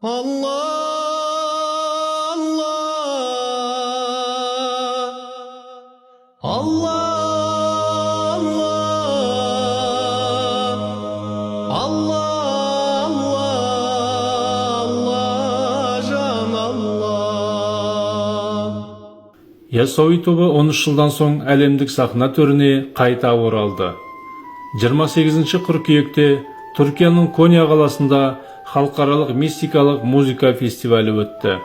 Allah, Allah, Allah, Allah, Allah, can Allah. Яссауи тобы 13 жылдан соң әлемдік сахна төріне қайта оралды. 28 қыркүйекте Түркияның Коnya қаласында халықаралық мистикалық музыка фестивалі өтті.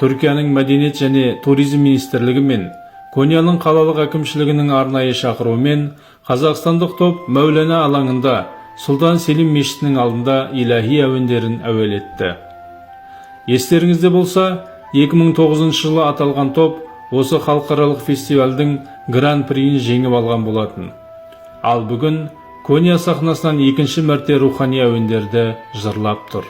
Түркияның мәдениет және туризм министрлігі мен Конyaның қалалық әкімшілігінің арнайы шақыруымен қазақстандық топ Мәулана алаңында Сұлтан Селим мешітінің алдында илахи әуендерін әуелетті. Естеріңізде болса, 2009 жылы аталған топ осы халықаралық фестивальдің гран-приін жеңіп алған болатын. Ал бүгін Коnya сахнасынан екінші мәрте рухани әуендерді жырлап тұр.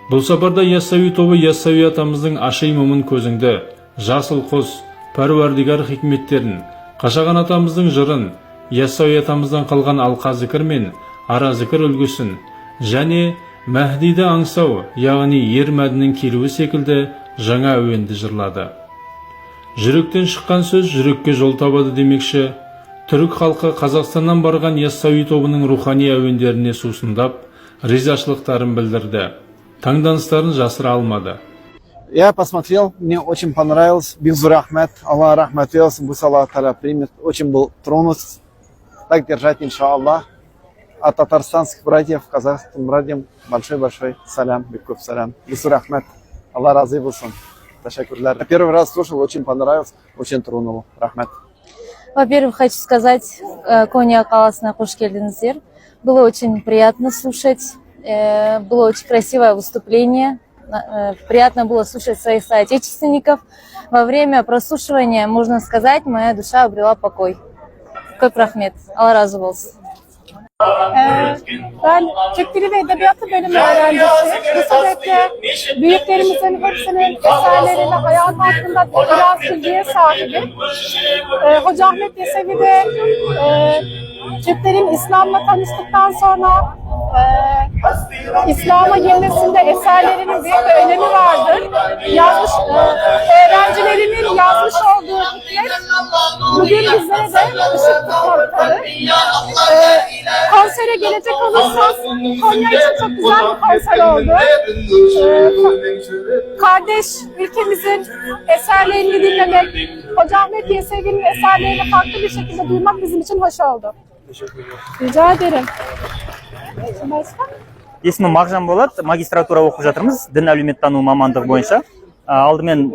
Бұл сапарда Яссауи тобы Яссауи атамыздың аши мұмын көзіңді, жасыл құс, пәруәрдигар хикметтерін, Қашаған атамыздың жырын, Яссауи атамыздан қалған алқа зікір мен ара зікір үлгісін, және Мәхдиді аңсау, яғни ер мәдінің келуі секілді жаңа әуенді жырлады. Жүректен шыққан сөз жүрекке жол табады демекші, түрік халқы Қазақстаннан барған Яссауи тобының рухани әуендеріне сусындап, ризашылықтарын білдірді. Таңданыстарын жасыра алмады. Я посмотрел, мне очень понравилось. Бигзур Ахмед, Аллах рахмат велся, пусть Аллах Та'аля примет. Очень был тронут. Так держать, иншаллах. От татарстанских братьев, казахским братьям большой-большой салям, беков салям. Бигзур Ахмед, Аллах разы болсын. Ташакурлар. Первый раз слушал, очень понравилось, очень тронул. Рахмет. Во-первых, хочу сказать, Коnya қаласына қош келдіңіздер. Было очень приятно слушать, было очень красивое выступление, приятно было слушать своих соотечественников. Во время прослушивания, можно сказать, моя душа обрела покой. Көп рахмет, Алла разы болсын. Ben Türk Dili ve Edebiyatı bölümü öğrencisiyim. Bu sebeple büyüklerimizin hepsinin eserleriyle hayat hakkında biraz bilgiye sahibim. Hoca Ahmet Yesevi de Türklerin İslam'la tanıştıktan sonra İslam'a girmesinde eserlerinin büyük bir önemi vardır. Öğrencilerinin yazmış olduğu hikmet bugün bizlere de ışık tutmaktadır. Konsere gelecek olursak, Konya için çok güzel bir konser oldu. Kardeş ülkemizin eserlerini dinlemek, Hoca Ahmet Yesevi'nin eserlerini farklı bir şekilde duymak bizim için hoş oldu. Rica ederim. Есімім Мағжан болады, магистратура оқып жатырмыз, дін әлеуметтану мамандығы бойынша. Алдымен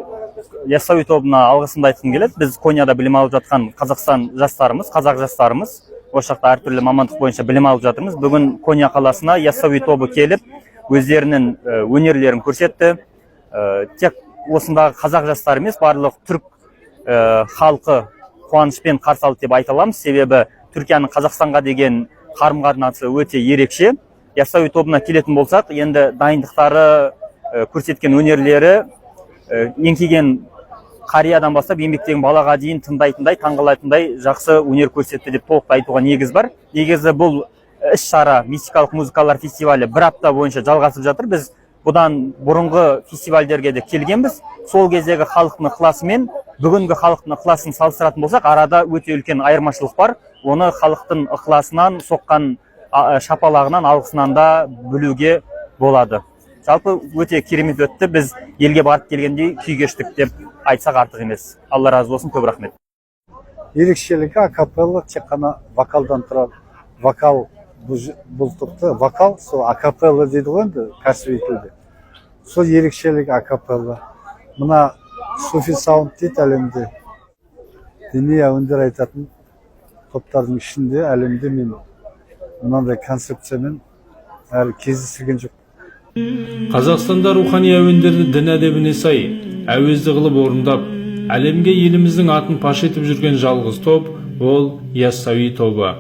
Яссауи тобына алғысымды айтқым келеді. Біз Конияда білім алып жатқан Қазақстан жастарымыз, қазақ жастарымыз, осы жақта әртүрлі мамандық бойынша білім алып жатырмыз. Бүгін Коnya қаласына Яссауи тобы келіп, өздерінің өнерлерін көрсетті. Тек осындағы қазақ жастары емес, барлық түрік халқы қуанышпен қарсы алды деп айта аламыз. Себебі Түркияның Қазақстанға деген қарым-қатынасы өте ерекше. Яссауи тобына келетін болсақ, енді дайындықтары, көрсеткен өнерлері, еңкейген қариядан бастап еңбектеген балаға дейін тыңдайтындай, таңғалайтындай жақсы өнер көрсетті деп толықтай айтуға негіз бар. Негізі бұл іс-шара мистикалық музыкалар фестивалі бір апта бойынша жалғасып жатыр. Біз бұдан бұрынғы фестивальдерге де келгенбіз. Сол кездегі халықтың ықыласы мен бүгінгі халықтың ықыласын салыстыратын болсақ, арада өте үлкен айырмашылық бар. Оны халықтың ықыласынан, соққан шапалағынан, алғысынан да білуге болады. Жалпы өте керемет өтті. Біз елге барып келгендей күй кештік деп айтсақ артық емес. Алла разы болсын, көп рахмет. Ерекшелігі акапелла тек қана вокалдан тұрады. Вокал бұл топта, вокал сол акапелла дейді ғой енді кәсіби тілде. Сол ерекшелігі акапелла. Мына суфи саунд дейді әлемде. Діни әуендер айтатын топтардың ішінде әлемде мен мынандай концепциямен әлі кездестірген жоқ. Қазақстанда рухани әуендерді дін әдебіне сай, әуезді қылып орындап, әлемге еліміздің атын паш етіп жүрген жалғыз топ, ол Яссауи тобы.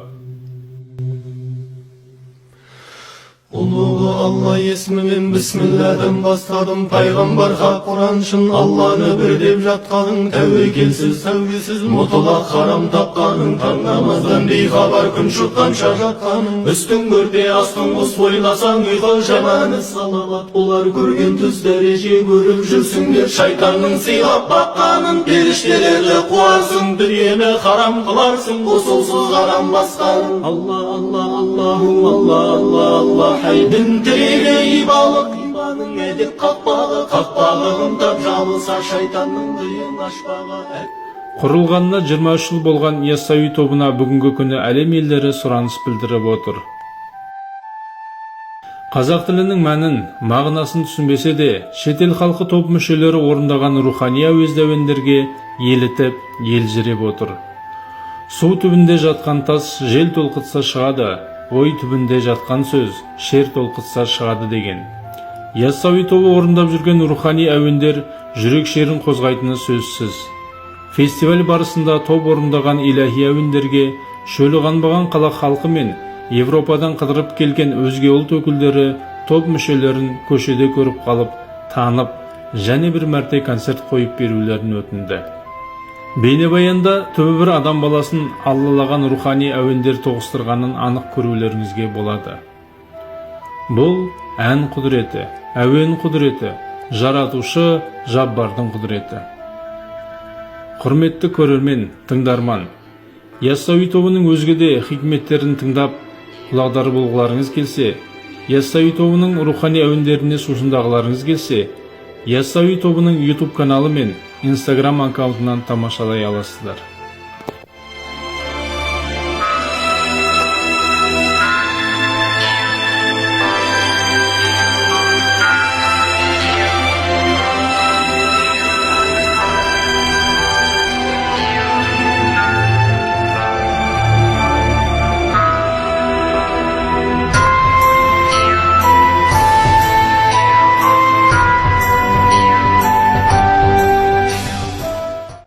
Uluğu Allah ismimin bismillah'dan bastadım. Peygamberha Kur'an şın Allah'ını bir dep жатқаның. Tevekilsiz sevgisiz mutlak haram tapqaның. Taң namazdan beyxabar gün şutqanша жатқаның. Üstün görpe astın us oylasan uyku jamanı. Salavat bular görgen түз dereje görüp жүrsüңдер. Şeytanның сыйлап баққанын. Periştelerle kuarsın dünyeni haram kılarsın. Usulsuz haram basqanın. Allah Allah Allahum Allah Allah Allah. Haydın tireli ibalık imanın edip qaqpağı ымдап жабылса шайтанның дүйін ашпағы. Құрылғанына 23 жыл болған Яссауи тобына бүгінгі күні әлем елдері сұраныс білдіріп отыр. Қазақ тілінің мәнін, мағынасын түсінбесе де, шетел халқы топ мүшелері орындаған рухани әуезді әуендерге елітіп, елжіреп отыр. Су түбінде жатқан тас жел толқытса шығады, ой түбінде жатқан сөз шер толқытса шығады деген. Яссауи тобы орындап жүрген рухани әуендер жүрек шерін қозғайтыны сөзсіз. Фестиваль барысында топ орындаған иләхи әуендерге шөлі қанбаған қала халқы мен Европадан қыдырып келген өзге ұлт өкілдері топ мүшелерін көшеде көріп қалып, танып, және бір мәрте концерт қойып берулерін өтінді. Бейнебаянда түбі бір адам баласын аллалаған рухани әуендер тоғыстырғанын анық көрулеріңізге болады. Бұл ән құдіреті, әуен құдіреті, жаратушы Жаббардың құдіреті. Құрметті көрермен, тыңдарман, Яссауи тобының өзге де хикметтерін тыңдап, құлағдары болғыларыңыз келсе, Яссауи тобының рухани әуендеріне сусындағыларыңыз келсе, Яссауи тобының YouTube каналы мен Instagram аккаунтынан тамашалай аласыздар.